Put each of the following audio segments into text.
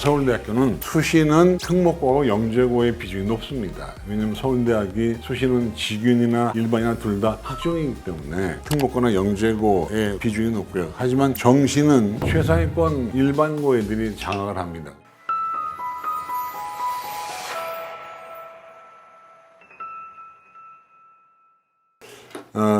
서울대학교는 수시는 특목고하고 영재고의 비중이 높습니다. 왜냐하면 서울대학이 수시는 직윤이나 일반이나 둘 다 학종이기 때문에 특목고나 영재고의 비중이 높고요. 하지만 정시는 최상위권 일반고 애들이 장악을 합니다.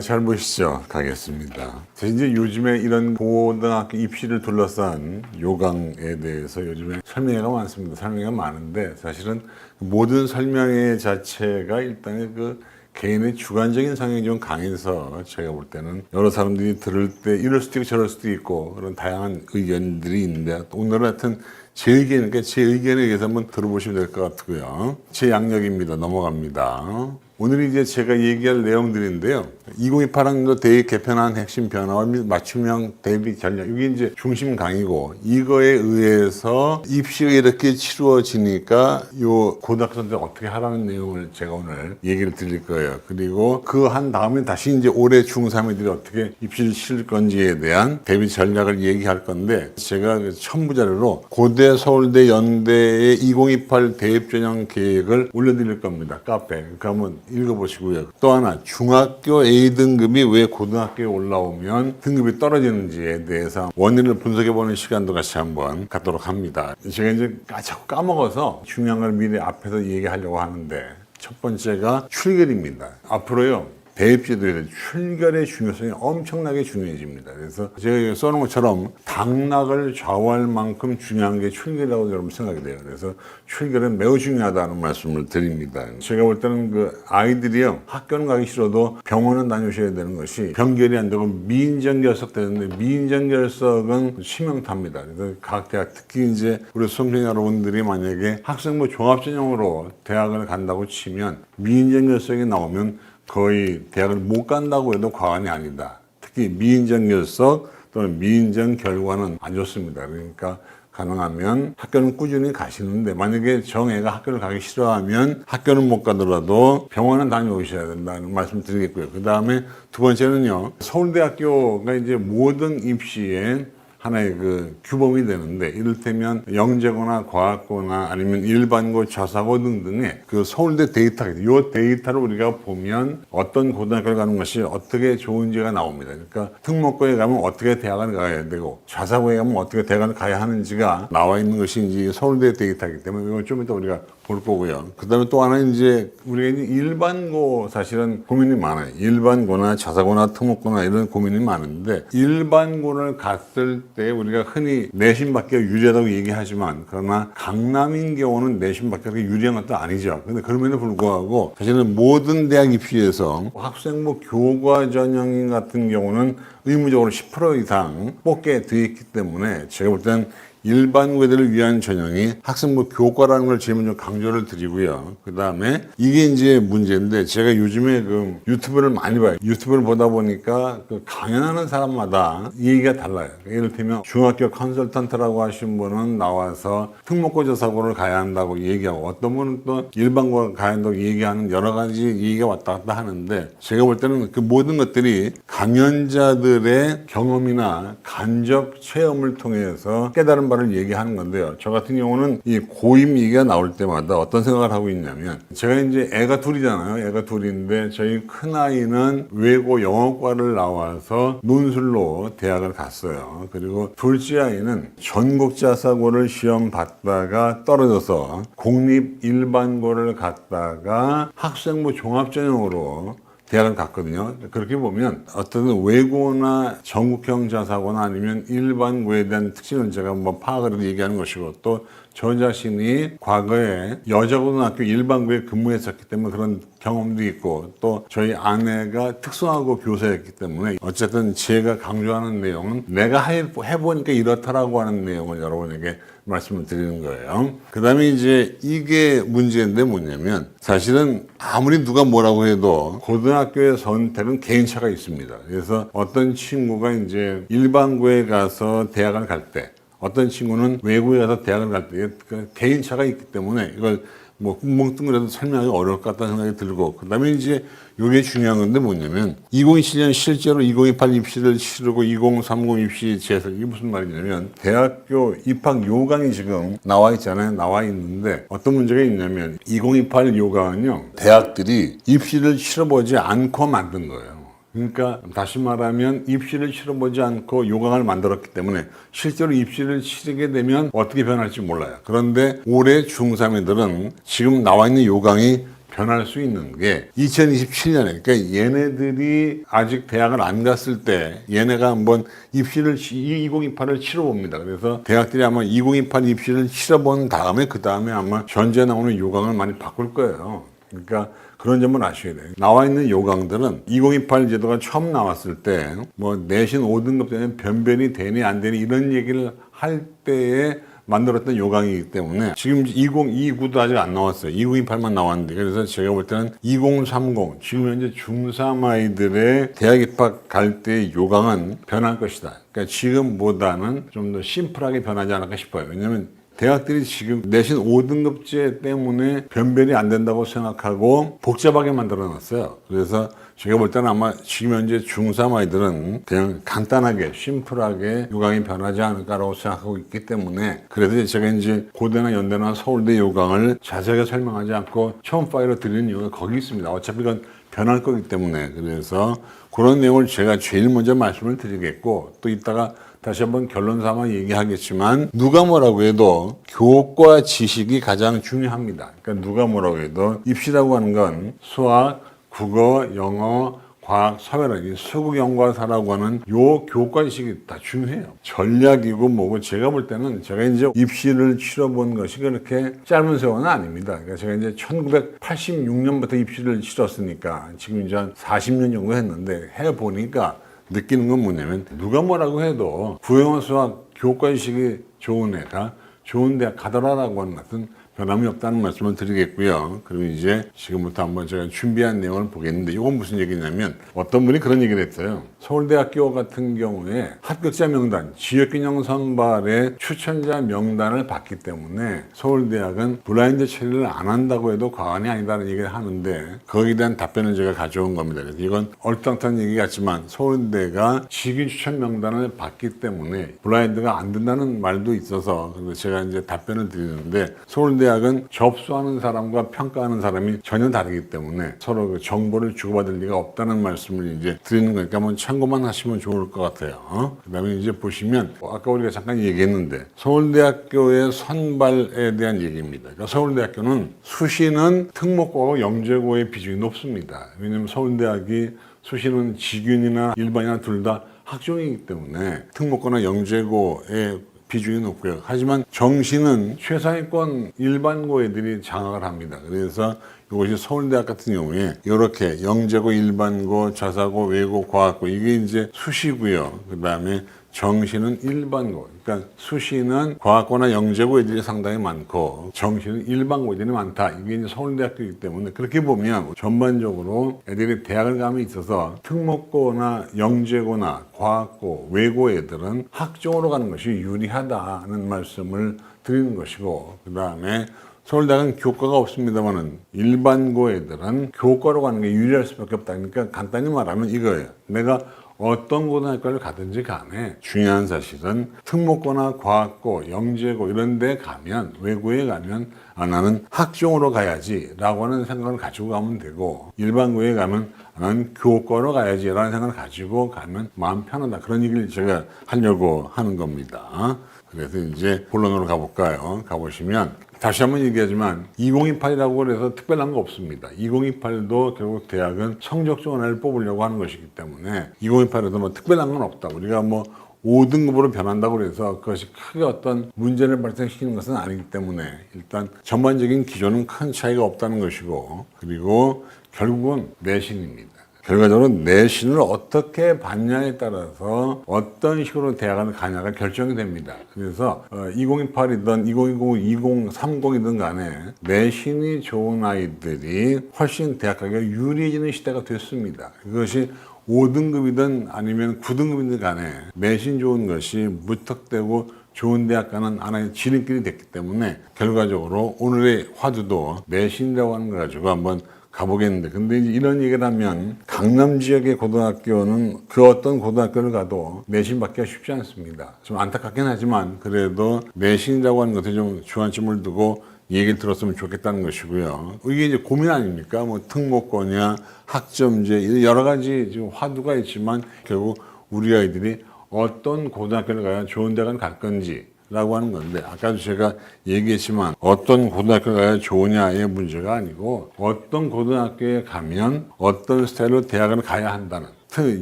잘 보시죠. 가겠습니다. 이제 요즘에 이런 고등학교 입시를 둘러싼 요강에 대해서 요즘에 설명회가 많습니다. 설명회가 많은데 사실은 모든 설명회 자체가 일단은 그 개인의 주관적인 성향이 좀 강해서 제가 볼 때는 여러 사람들이 들을 때 이럴 수도 있고 저럴 수도 있고 그런 다양한 의견들이 있는데 오늘은 하여튼 제 의견에 의해서 한번 들어보시면 될 것 같고요. 제 양력입니다. 넘어갑니다. 오늘 이제 제가 얘기할 내용들인데요. 2028학년도 대입 개편안 핵심 변화와 및 맞춤형 대입 전략. 이게 이제 중심 강의고 이거에 의해서 입시가 이렇게 치루어지니까 요 고등학생들 어떻게 하라는 내용을 제가 오늘 얘기를 드릴 거예요. 그리고 그 한 다음에 다시 이제 올해 중3애들이 어떻게 입시를 치를 건지에 대한 대비 전략을 얘기할 건데 제가 첨부 자료로 고대, 서울대, 연대의 2028 대입 전형 계획을 올려드릴 겁니다. 카페. 그러니까 한번 읽어보시고요. 또 하나 중학교 A등급이 왜 고등학교에 올라오면 등급이 떨어지는지에 대해서 원인을 분석해보는 시간도 같이 한번 갖도록 합니다. 제가 이제 자꾸 까먹어서 중요한 걸 미리 앞에서 얘기하려고 하는데 첫 번째가 출결입니다. 앞으로요. 대입제도에 출결의 중요성이 엄청나게 중요해집니다. 그래서 제가 써놓은 것처럼 당락을 좌우할 만큼 중요한 게 출결이라고 여러분 생각이 돼요. 그래서 출결은 매우 중요하다는 말씀을 드립니다. 제가 볼 때는 그 아이들이요 학교는 가기 싫어도 병원은 다녀오셔야 되는 것이 병결이 안 되고 미인정결석 되는데 미인정결석은 치명타입니다. 그래서 각 대학 특히 이제 우리 수험생 여러분들이 만약에 학생부 종합전형으로 대학을 간다고 치면 미인정결석이 나오면 거의 대학을 못 간다고 해도 과언이 아니다. 특히 미인정 결석 또는 미인정 결과는 안 좋습니다. 그러니까 가능하면 학교는 꾸준히 가시는데 만약에 정애가 학교를 가기 싫어하면 학교는 못 가더라도 병원은 다녀오셔야 된다는 말씀 드리겠고요. 그 다음에 두 번째는요. 서울대학교가 이제 모든 입시에 하나의 그 규범이 되는데 이를테면 영재고나 과학고나 아니면 일반고 자사고 등등의 그 서울대 데이터 이 데이터를 우리가 보면 어떤 고등학교를 가는 것이 어떻게 좋은지가 나옵니다. 그러니까 특목고에 가면 어떻게 대학을 가야 되고 자사고에 가면 어떻게 대학을 가야 하는지가 나와 있는 것이 이제 서울대 데이터이기 때문에 이건 좀 이따 우리가 볼 거고요. 그 다음에 또 하나 이제 우리가 이제 일반고 사실은 고민이 많아요. 일반고나 자사고나 특목고나 이런 고민이 많은데 일반고를 갔을 때 우리가 흔히 내신받기가 유리하다고 얘기하지만 그러나 강남인 경우는 내신받기가 유리한 것도 아니죠. 근데 그럼에도 불구하고 사실은 모든 대학 입시에서 학생부 교과 전형인 같은 경우는 의무적으로 10% 이상 뽑게 되어 있기 때문에 제가 볼 때는 일반고들을 위한 전형이 학생부 교과라는 걸 제일 먼저 강조를 드리고요. 그 다음에 이게 이제 문제인데 제가 요즘에 그 유튜브를 많이 봐요. 유튜브를 보다 보니까 그 강연하는 사람마다 이 얘기가 달라요. 이를테면 중학교 컨설턴트라고 하신 분은 나와서 특목고 자사고를 가야 한다고 얘기하고 어떤 분은 또 일반고 가야 한다고 얘기하는 여러 가지 얘기가 왔다 갔다 하는데 제가 볼 때는 그 모든 것들이 강연자들의 경험이나 간접 체험을 통해서 깨달은 바를 얘기하는 건데요. 저 같은 경우는 이 고임 얘기가 나올 때마다 어떤 생각을 하고 있냐면 제가 이제 애가 둘이잖아요. 애가 둘인데 저희 큰아이는 외고 영어과를 나와서 논술로 대학을 갔어요. 그리고 둘째 아이는 전국자사고를 시험 봤다가 떨어져서 공립 일반고를 갔다가 학생부 종합전형으로 대학을 갔거든요. 그렇게 보면 어떤 외고나 전국형 자사고나 아니면 일반고에 대한 특징을 제가 뭐 파악을 해서 얘기하는 것이고 또 저 자신이 과거에 여자고등학교 일반고에 근무했었기 때문에 그런 경험도 있고 또 저희 아내가 특성화고 교사였기 때문에 어쨌든 제가 강조하는 내용은 내가 해보니까 이렇다라고 하는 내용을 여러분에게 말씀을 드리는 거예요. 그 다음에 이제 이게 문제인데 뭐냐면 사실은 아무리 누가 뭐라고 해도 고등학교의 선택은 개인차가 있습니다. 그래서 어떤 친구가 이제 일반고에 가서 대학을 갈 때 어떤 친구는 외국에 가서 대학을 갈 때 개인차가 있기 때문에 이걸 뭐 뭉뚱그려도 설명하기 어려울 것 같다는 생각이 들고, 그 다음에 이제 이게 중요한 건데 뭐냐면 2027년 실제로 2028 입시를 치르고 2030 입시 재설, 이게 무슨 말이냐면 대학교 입학 요강이 지금 나와 있잖아요. 나와 있는데 어떤 문제가 있냐면 2028 요강은요, 대학들이 입시를 치러보지 않고 만든 거예요. 그러니까 다시 말하면 입시를 치러보지 않고 요강을 만들었기 때문에 실제로 입시를 치르게 되면 어떻게 변할지 몰라요. 그런데 올해 중3애들은 지금 나와 있는 요강이 변할 수 있는 게 2027년에, 그러니까 얘네들이 아직 대학을 안 갔을 때 얘네가 한번 입시를 2028을 치러봅니다. 그래서 대학들이 아마 2028 입시를 치러본 다음에 그 다음에 아마 현재 나오는 요강을 많이 바꿀 거예요. 그러니까 그런 점을 아셔야 돼요. 나와 있는 요강들은 2028 제도가 처음 나왔을 때 뭐 내신 5등급 되면 변별이 되니 안 되니 이런 얘기를 할 때에 만들었던 요강이기 때문에 지금 2029도 아직 안 나왔어요. 2028만 나왔는데, 그래서 제가 볼 때는 2030 지금 현재 중3 아이들의 대학 입학 갈 때의 요강은 변할 것이다. 그러니까 지금보다는 좀 더 심플하게 변하지 않을까 싶어요. 왜냐하면 대학들이 지금 내신 5등급제 때문에 변별이 안 된다고 생각하고 복잡하게 만들어 놨어요. 그래서 제가 볼 때는 아마 지금 현재 중3 아이들은 그냥 간단하게 심플하게 요강이 변하지 않을까라고 생각하고 있기 때문에, 그래서 제가 이제 고대나 연대나 서울대 요강을 자세하게 설명하지 않고 처음 파일로 드리는 이유가 거기 있습니다. 어차피 이건 변할 거기 때문에. 그래서 그런 내용을 제가 제일 먼저 말씀을 드리겠고, 또 이따가 다시 한번 결론 삼아 얘기하겠지만 누가 뭐라고 해도 교과 지식이 가장 중요합니다. 그러니까 누가 뭐라고 해도 입시라고 하는 건 수학, 국어, 영어, 과학, 사회라기 수국영과사라고 하는 요 교과 지식이 다 중요해요. 전략이고 뭐고, 제가 볼 때는 제가 이제 입시를 치러본 것이 그렇게 짧은 세월은 아닙니다. 그러니까 제가 이제 1986년부터 입시를 치렀으니까 지금 이제 한 40년 정도 했는데 해보니까 느끼는 건 뭐냐면 누가 뭐라고 해도 국영어 수학 교과 지식이 좋은 애가 좋은 대학 가더라라고 하는 같은 변함이 없다는 말씀을 드리겠고요. 그럼 이제 지금부터 한번 제가 준비한 내용을 보겠는데, 이건 무슨 얘기냐면 어떤 분이 그런 얘기를 했어요. 서울대학교 같은 경우에 합격자 명단, 지역균형 선발의 추천자 명단을 받기 때문에 서울대학은 블라인드 처리를 안 한다고 해도 과언이 아니다는 얘기를 하는데, 거기에 대한 답변을 제가 가져온 겁니다. 그래서 이건 얼떨떨한 얘기 같지만 서울대가 직위 추천 명단을 받기 때문에 블라인드가 안 된다는 말도 있어서, 그래서 제가 이제 답변을 드리는데, 서울대학은 접수하는 사람과 평가하는 사람이 전혀 다르기 때문에 서로 그 정보를 주고받을 리가 없다는 말씀을 이제 드리는 거니까 한번 참고만 하시면 좋을 것 같아요. 그 다음에 이제 보시면 아까 우리가 잠깐 얘기했는데 서울대학교의 선발에 대한 얘기입니다. 그러니까 서울대학교는 수시는 특목고하고 영재고의 비중이 높습니다. 왜냐하면 서울대학이 수시는 직윤이나 일반이나 둘 다 학종이기 때문에 특목고나 영재고의 비중이 높고요. 하지만 정시는 최상위권 일반고 애들이 장악을 합니다. 그래서 이것이 서울대학 같은 경우에 이렇게 영재고, 일반고, 자사고, 외고, 과학고 이게 이제 수시고요. 그 다음에 정시는 일반고, 그러니까 수시는 과학고나 영재고 애들이 상당히 많고 정시는 일반고 애들이 많다. 이게 이제 서울대학교이기 때문에 그렇게 보면 전반적으로 애들이 대학을 감에 있어서 특목고나 영재고나 과학고, 외고 애들은 학종으로 가는 것이 유리하다는 말씀을 드리는 것이고, 그 다음에 서울대학은 교과가 없습니다만은 일반고 애들은 교과로 가는 게 유리할 수밖에 없다. 그러니까 간단히 말하면 이거예요. 내가 어떤 고등학교를 가든지 간에 중요한 사실은 특목고나 과학고, 영재고 이런 데 가면, 외고에 가면 나는 학종으로 가야지 라고 하는 생각을 가지고 가면 되고, 일반고에 가면 나는 교과로 가야지 라는 생각을 가지고 가면 마음 편하다. 그런 얘기를 제가 하려고 하는 겁니다. 그래서 이제 본론으로 가볼까요? 가보시면 다시 한번 얘기하지만 2028이라고 해서 특별한 거 없습니다. 2028도 결국 대학은 성적 좋은 애를 뽑으려고 하는 것이기 때문에 2028에도 뭐 특별한 건 없다. 우리가 뭐 5등급으로 변한다고 해서 그것이 크게 어떤 문제를 발생시키는 것은 아니기 때문에 일단 전반적인 기조는 큰 차이가 없다는 것이고, 그리고 결국은 내신입니다. 결과적으로 내신을 어떻게 받냐에 따라서 어떤 식으로 대학을 가냐가 결정이 됩니다. 그래서 2028이든 2020, 2030이든 간에 내신이 좋은 아이들이 훨씬 대학 가기가 유리해지는 시대가 됐습니다. 그것이 5등급이든 아니면 9등급이든 간에 내신 좋은 것이 무턱대고 좋은 대학 가는 하나의 지름길이 됐기 때문에 결과적으로 오늘의 화두도 내신이라고 하는 거 가지고 한번 가보겠는데, 근데 이제 이런 얘기를 하면 강남 지역의 고등학교는 그 어떤 고등학교를 가도 내신 받기가 쉽지 않습니다. 좀 안타깝긴 하지만 그래도 내신이라고 하는 것에 좀 주안점을 두고 얘기를 들었으면 좋겠다는 것이고요. 이게 이제 고민 아닙니까? 뭐 특목고냐, 학점제, 여러 가지 지금 화두가 있지만 결국 우리 아이들이 어떤 고등학교를 가야 좋은 대학을 갈 건지 라고 하는 건데, 아까도 제가 얘기했지만 어떤 고등학교에 가야 좋으냐의 문제가 아니고 어떤 고등학교에 가면 어떤 스타일로 대학을 가야 한다는,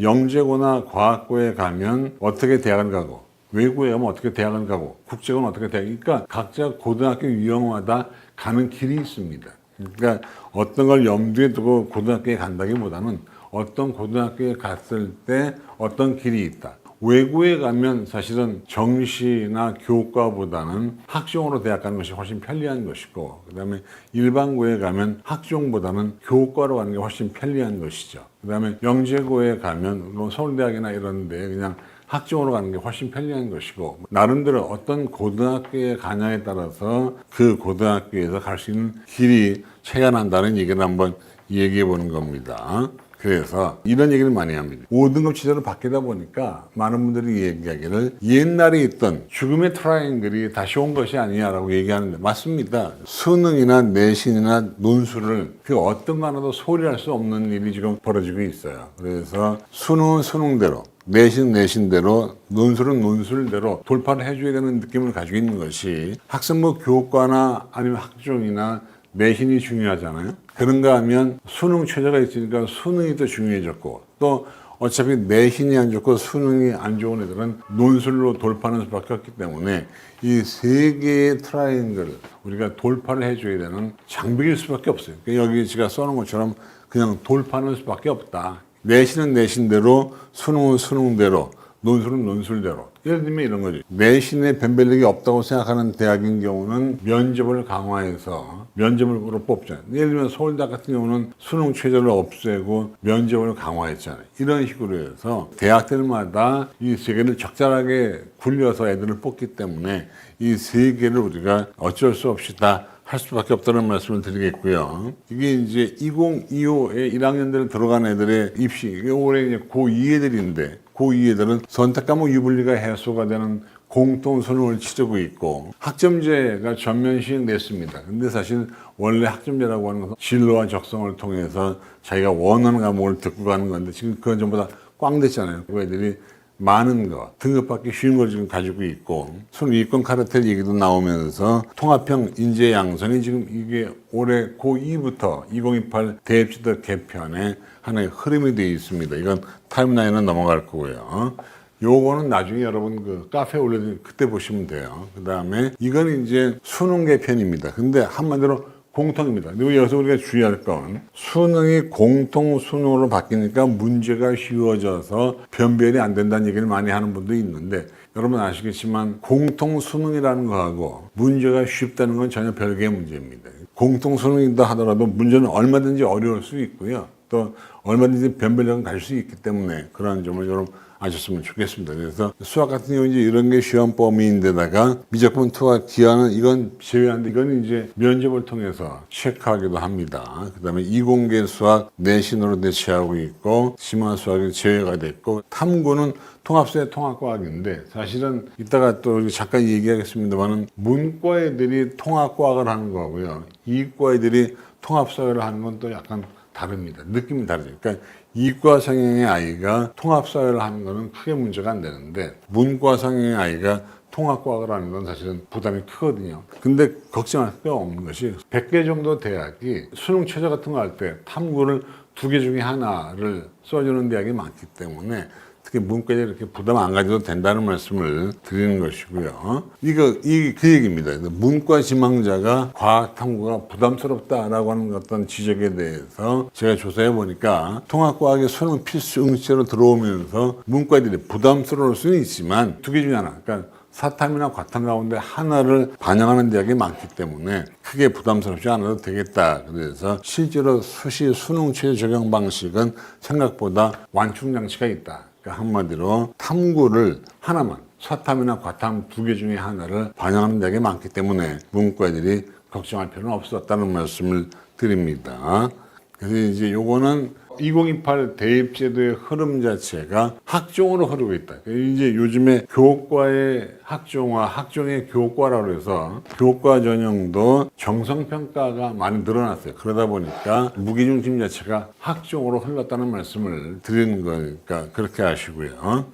영재고나 과학고에 가면 어떻게 대학을 가고 외고에 가면 어떻게 대학을 가고 국제고는 어떻게 그러니까 각자 고등학교 유형마다 가는 길이 있습니다. 그러니까 어떤 걸 염두에 두고 고등학교에 간다기보다는 어떤 고등학교에 갔을 때 어떤 길이 있다. 외고에 가면 사실은 정시나 교과보다는 학종으로 대학 가는 것이 훨씬 편리한 것이고, 그 다음에 일반고에 가면 학종보다는 교과로 가는 게 훨씬 편리한 것이죠. 그 다음에 영재고에 가면 뭐 서울대학이나 이런 데 그냥 학종으로 가는 게 훨씬 편리한 것이고, 나름대로 어떤 고등학교에 가냐에 따라서 그 고등학교에서 갈 수 있는 길이 차이가 난다는 얘기를 한번 얘기해 보는 겁니다. 그래서 이런 얘기를 많이 합니다. 5등급 취재로 바뀌다 보니까 많은 분들이 얘기하기를 옛날에 있던 죽음의 트라이앵글이 다시 온 것이 아니냐라고 얘기하는데, 맞습니다. 수능이나 내신이나 논술을 그 어떤 거 하나도 소홀히 할 수 없는 일이 지금 벌어지고 있어요. 그래서 수능은 수능대로, 내신은 내신대로, 논술은 논술대로 돌파를 해줘야 되는 느낌을 가지고 있는 것이, 학생부 교과나 아니면 학종이나 내신이 중요하잖아요. 그런가 하면 수능 최저가 있으니까 수능이 더 중요해졌고, 또 어차피 내신이 안 좋고 수능이 안 좋은 애들은 논술로 돌파하는 수밖에 없기 때문에 이 세 개의 트라이앵글을 우리가 돌파를 해줘야 되는 장벽일 수밖에 없어요. 여기 제가 써놓은 것처럼 그냥 돌파하는 수밖에 없다. 내신은 내신대로, 수능은 수능대로, 논술은 논술대로. 예를 들면 이런 거죠. 내신에 변별력이 없다고 생각하는 대학인 경우는 면접을 강화해서 면접으로 뽑잖아요. 예를 들면 서울대 같은 경우는 수능 최저를 없애고 면접을 강화했잖아요. 이런 식으로 해서 대학들마다 이 세 개를 적절하게 굴려서 애들을 뽑기 때문에 이 세 개를 우리가 어쩔 수 없이 다 할 수밖에 없다는 말씀을 드리겠고요. 이게 이제 2025에 1학년들 들어간 애들의 입시, 이게 올해 이제 고2 애들인데, 고2 애들은 선택 과목 유불리가 해소가 되는 공통 수능을 치르고 있고, 학점제가 전면 시행됐습니다. 근데 사실 원래 학점제라고 하는 것은 진로와 적성을 통해서 자기가 원하는 과목을 듣고 가는 건데, 지금 그건 전부 다 꽝 됐잖아요. 그 애들이 많은 거, 등급받기 쉬운 걸 지금 가지고 있고, 손위권 카르텔 얘기도 나오면서 통합형 인재 양성이 지금 이게 올해 고2부터 2028 대입지도 개편의 하나의 흐름이 되어 있습니다. 이건 타임라인은 넘어갈 거고요. 요거는 나중에 여러분 그 카페에 올려드린 그때 보시면 돼요. 그 다음에 이건 이제 수능 개편입니다. 근데 한마디로 공통입니다. 그리고 여기서 우리가 주의할 건, 수능이 공통 수능으로 바뀌니까 문제가 쉬워져서 변별이 안 된다는 얘기를 많이 하는 분도 있는데, 여러분 아시겠지만 공통 수능이라는 거하고 문제가 쉽다는 건 전혀 별개의 문제입니다. 공통 수능이다 하더라도 문제는 얼마든지 어려울 수 있고요. 또 얼마든지 변별력은 갈 수 있기 때문에 그런 점을 여러분 아셨으면 좋겠습니다. 그래서 수학 같은 경우 이제 이런 게 시험 범위인데다가 미적분 투하 기하는 이건 제외하는데, 이건 이제 면접을 통해서 체크하기도 합니다. 그 다음에 이공계 수학 내신으로 대체하고 있고, 심화 수학이 제외가 됐고, 탐구는 통합수의 통합과학인데, 사실은 이따가 또 잠깐 얘기하겠습니다만은 문과 애들이 통합과학을 하는 거고요. 이과 애들이 통합사회를 하는 건 또 약간 다릅니다. 느낌이 다르죠. 그러니까 이과 성향의 아이가 통합사회를 하는 거는 크게 문제가 안 되는데, 문과 성향의 아이가 통합과학을 하는 건 사실은 부담이 크거든요. 근데 걱정할 게 없는 것이 100개 정도 대학이 수능 최저 같은 거 할 때 탐구를 2개 중에 하나를 써주는 대학이 많기 때문에 특히 문과에 이렇게 부담 안 가져도 된다는 말씀을 드리는 것이고요. 그 얘기입니다. 문과 지망자가 과학 탐구가 부담스럽다라고 하는 어떤 지적에 대해서 제가 조사해 보니까, 통합과학의 수능 필수 응시로 들어오면서 문과들이 부담스러울 수는 있지만 2개 중에 하나, 그러니까 사탐이나 과탐 가운데 하나를 반영하는 대학이 많기 때문에 크게 부담스럽지 않아도 되겠다. 그래서 실제로 수시 수능 최저 적용 방식은 생각보다 완충 장치가 있다. 그러니까 한마디로 탐구를 하나만, 사탐이나 과탐 두 개 중에 하나를 반영하는 데가 많기 때문에 문과들이 걱정할 필요는 없었다는 말씀을 드립니다. 그래서 이제 요거는 2028 대입제도의 흐름 자체가 학종으로 흐르고 있다. 이제 요즘에 교과의 학종화, 학종의 교과라고 해서 교과 전형도 정성평가가 많이 늘어났어요. 그러다 보니까 무게중심 자체가 학종으로 흘렀다는 말씀을 드리는 거니까 그렇게 아시고요.